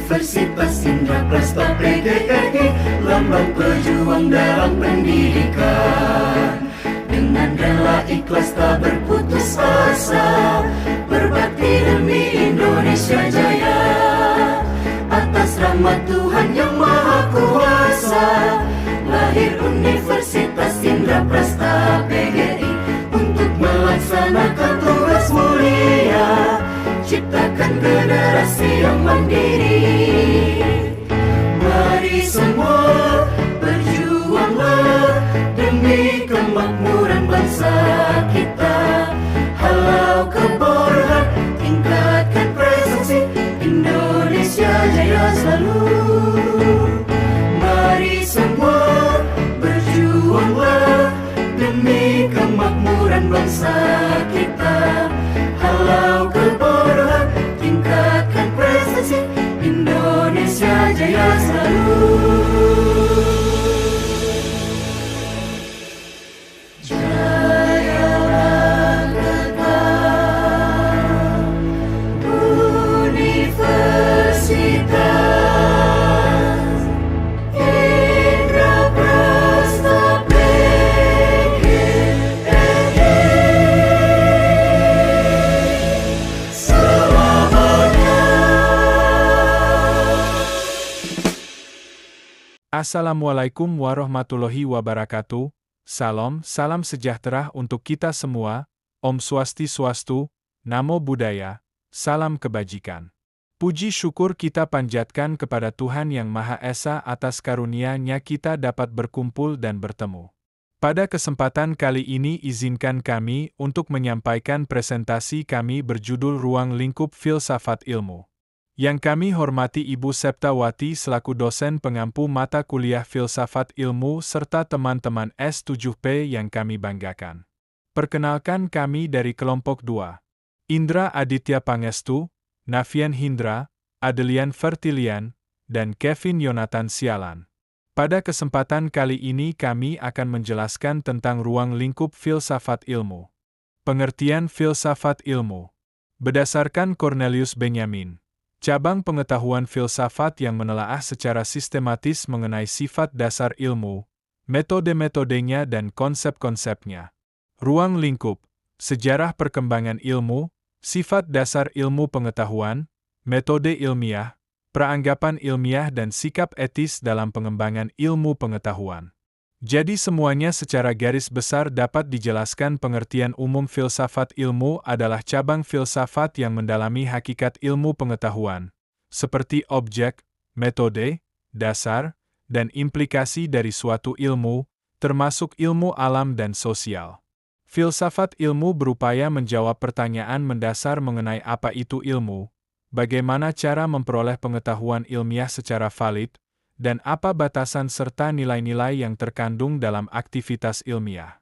Universitas Indraprasta PGRI, lambang pejuang dalam pendidikan. Dengan rela ikhlas tak berputus asa, berbakti demi Indonesia Jaya. Atas rahmat Tuhan yang Maha Kuasa, lahir Universitas Indraprasta PGRI untuk melaksanakan tugas mulia, ciptakan generasi yang mandiri. Mari semua berjuanglah demi kemakmuran bangsa kita. Halau kebodohan, tingkatkan prestasi, Indonesia jaya selalu. Mari semua berjuanglah demi kemakmuran bangsa kita. Halau kebodohan, tingkatkan prestasi, Indonesia jaya selalu. Jayalah kekal Universitas Indraprasta PGRI. Assalamualaikum warahmatullahi wabarakatuh. Salam sejahtera untuk kita semua. Om Swastiastu, Namo Buddhaya, salam kebajikan. Puji syukur kita panjatkan kepada Tuhan Yang Maha Esa atas karunia-Nya kita dapat berkumpul dan bertemu. Pada kesempatan kali ini izinkan kami untuk menyampaikan presentasi kami berjudul Ruang Lingkup Filsafat Ilmu. Yang kami hormati Ibu Septawati selaku dosen pengampu mata kuliah Filsafat Ilmu serta teman-teman S7P yang kami banggakan. Perkenalkan kami dari kelompok 2. Indra Aditya Pangestu, Nafian Hindra, Adelian Fertilian, dan Kevin Yonatan Sialan. Pada kesempatan kali ini kami akan menjelaskan tentang ruang lingkup filsafat ilmu. Pengertian filsafat ilmu. Berdasarkan Cornelius Benyamin, cabang pengetahuan filsafat yang menelaah secara sistematis mengenai sifat dasar ilmu, metode-metodenya dan konsep-konsepnya. Ruang lingkup, sejarah perkembangan ilmu, sifat dasar ilmu pengetahuan, metode ilmiah, peranggapan ilmiah dan sikap etis dalam pengembangan ilmu pengetahuan. Jadi semuanya secara garis besar dapat dijelaskan pengertian umum filsafat ilmu adalah cabang filsafat yang mendalami hakikat ilmu pengetahuan, seperti objek, metode, dasar, dan implikasi dari suatu ilmu, termasuk ilmu alam dan sosial. Filsafat ilmu berupaya menjawab pertanyaan mendasar mengenai apa itu ilmu, bagaimana cara memperoleh pengetahuan ilmiah secara valid, dan apa batasan serta nilai-nilai yang terkandung dalam aktivitas ilmiah.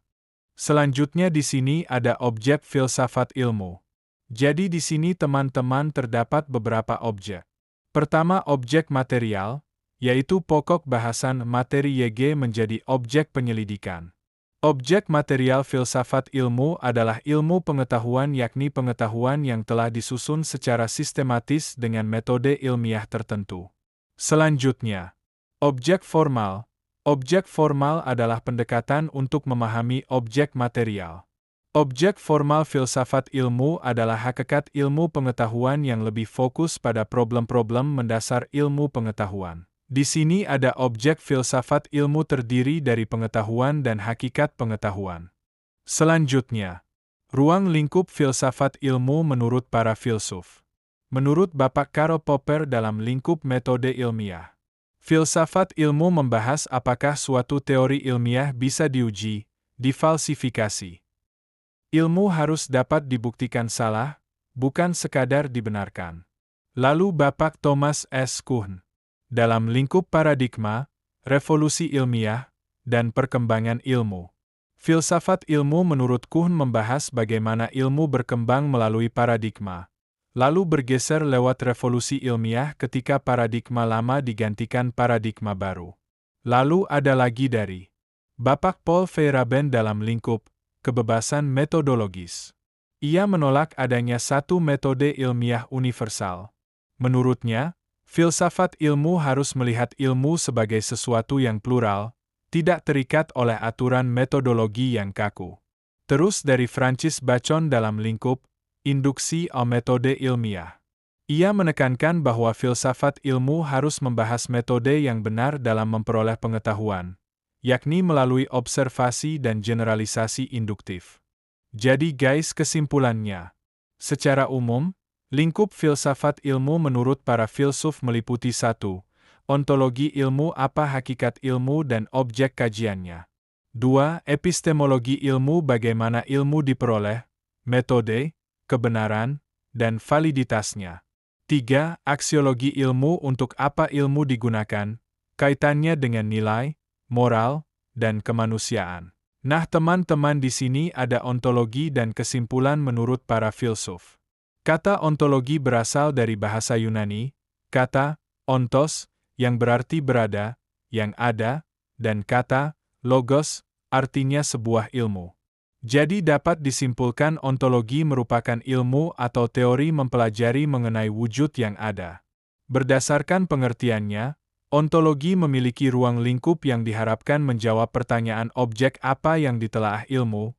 Selanjutnya di sini ada objek filsafat ilmu. Jadi di sini teman-teman terdapat beberapa objek. Pertama objek material, yaitu pokok bahasan materi YG menjadi objek penyelidikan. Objek material filsafat ilmu adalah ilmu pengetahuan yakni pengetahuan yang telah disusun secara sistematis dengan metode ilmiah tertentu. Selanjutnya, objek formal. Objek formal adalah pendekatan untuk memahami objek material. Objek formal filsafat ilmu adalah hakikat ilmu pengetahuan yang lebih fokus pada problem-problem mendasar ilmu pengetahuan. Di sini ada objek filsafat ilmu terdiri dari pengetahuan dan hakikat pengetahuan. Selanjutnya, ruang lingkup filsafat ilmu menurut para filsuf. Menurut Bapak Karl Popper dalam lingkup metode ilmiah, filsafat ilmu membahas apakah suatu teori ilmiah bisa diuji, difalsifikasi. Ilmu harus dapat dibuktikan salah, bukan sekadar dibenarkan. Lalu Bapak Thomas S. Kuhn, dalam lingkup paradigma, revolusi ilmiah, dan perkembangan ilmu. Filsafat ilmu menurut Kuhn membahas bagaimana ilmu berkembang melalui paradigma, lalu bergeser lewat revolusi ilmiah ketika paradigma lama digantikan paradigma baru. Lalu ada lagi dari Bapak Paul Feyerabend dalam lingkup kebebasan metodologis. Ia menolak adanya satu metode ilmiah universal. Menurutnya, Filsafat ilmu harus melihat ilmu sebagai sesuatu yang plural, tidak terikat oleh aturan metodologi yang kaku. Terus dari Francis Bacon dalam lingkup Induksi au Metode Ilmiah. Ia menekankan bahwa filsafat ilmu harus membahas metode yang benar dalam memperoleh pengetahuan, yakni melalui observasi dan generalisasi induktif. Jadi guys, kesimpulannya. Secara umum, lingkup filsafat ilmu menurut para filsuf meliputi 1. Ontologi ilmu, apa hakikat ilmu dan objek kajiannya. 2. Epistemologi ilmu, bagaimana ilmu diperoleh, metode, kebenaran, dan validitasnya. 3. Aksiologi ilmu, untuk apa ilmu digunakan, kaitannya dengan nilai, moral, dan kemanusiaan. Nah teman-teman, di sini ada ontologi dan kesimpulan menurut para filsuf. Kata ontologi berasal dari bahasa Yunani, kata ontos, yang berarti berada, yang ada, dan kata logos, artinya sebuah ilmu. Jadi dapat disimpulkan ontologi merupakan ilmu atau teori mempelajari mengenai wujud yang ada. Berdasarkan pengertiannya, ontologi memiliki ruang lingkup yang diharapkan menjawab pertanyaan objek apa yang ditelaah ilmu,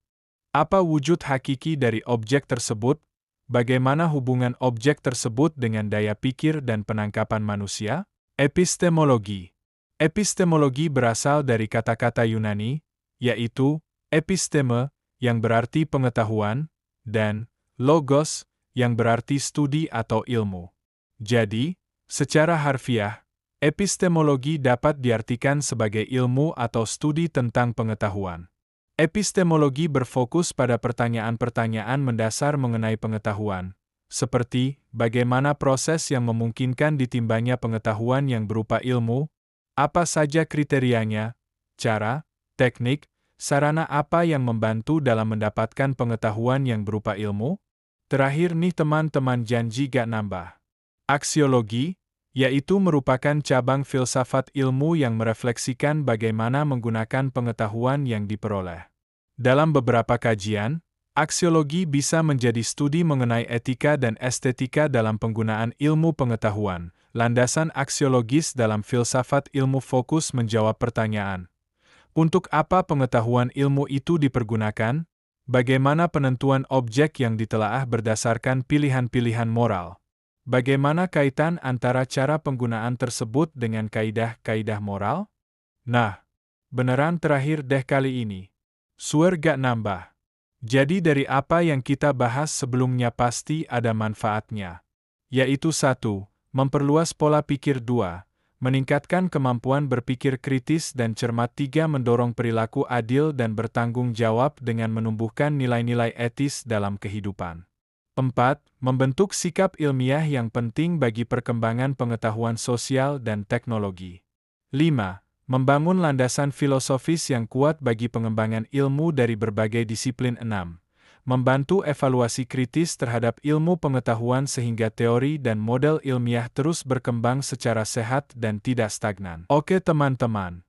apa wujud hakiki dari objek tersebut, bagaimana hubungan objek tersebut dengan daya pikir dan penangkapan manusia. Epistemologi. Epistemologi berasal dari kata-kata Yunani, yaitu episteme, yang berarti pengetahuan, dan logos, yang berarti studi atau ilmu. Jadi, secara harfiah, epistemologi dapat diartikan sebagai ilmu atau studi tentang pengetahuan. Epistemologi berfokus pada pertanyaan-pertanyaan mendasar mengenai pengetahuan, seperti bagaimana proses yang memungkinkan ditimbanya pengetahuan yang berupa ilmu, apa saja kriterianya, cara, teknik, sarana apa yang membantu dalam mendapatkan pengetahuan yang berupa ilmu. Terakhir nih teman-teman, janji gak nambah. Aksiologi, yaitu merupakan cabang filsafat ilmu yang merefleksikan bagaimana menggunakan pengetahuan yang diperoleh. Dalam beberapa kajian, aksiologi bisa menjadi studi mengenai etika dan estetika dalam penggunaan ilmu pengetahuan. Landasan aksiologis dalam filsafat ilmu fokus menjawab pertanyaan: untuk apa pengetahuan ilmu itu dipergunakan? Bagaimana penentuan objek yang ditelaah berdasarkan pilihan-pilihan moral? Bagaimana kaitan antara cara penggunaan tersebut dengan kaidah-kaidah moral? Nah, beneran terakhir deh kali ini. Suer gak nambah. Jadi dari apa yang kita bahas sebelumnya pasti ada manfaatnya. Yaitu 1. Memperluas pola pikir. 2. Meningkatkan kemampuan berpikir kritis dan cermat. 3. Mendorong perilaku adil dan bertanggung jawab dengan menumbuhkan nilai-nilai etis dalam kehidupan. 4. Membentuk sikap ilmiah yang penting bagi perkembangan pengetahuan sosial dan teknologi. 5. Membangun landasan filosofis yang kuat bagi pengembangan ilmu dari berbagai disiplin. 6. Membantu evaluasi kritis terhadap ilmu pengetahuan sehingga teori dan model ilmiah terus berkembang secara sehat dan tidak stagnan. Oke teman-teman,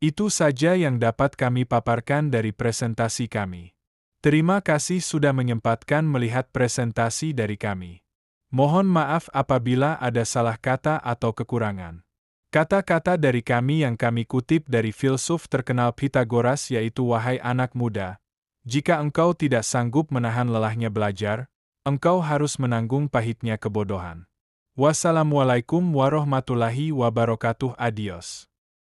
itu saja yang dapat kami paparkan dari presentasi kami. Terima kasih sudah menyempatkan melihat presentasi dari kami. Mohon maaf apabila ada salah kata atau kekurangan. Kata-kata dari kami yang kami kutip dari filsuf terkenal Pythagoras, yaitu, wahai anak muda, jika engkau tidak sanggup menahan lelahnya belajar, engkau harus menanggung pahitnya kebodohan. Wassalamualaikum warahmatullahi wabarakatuh. Adios.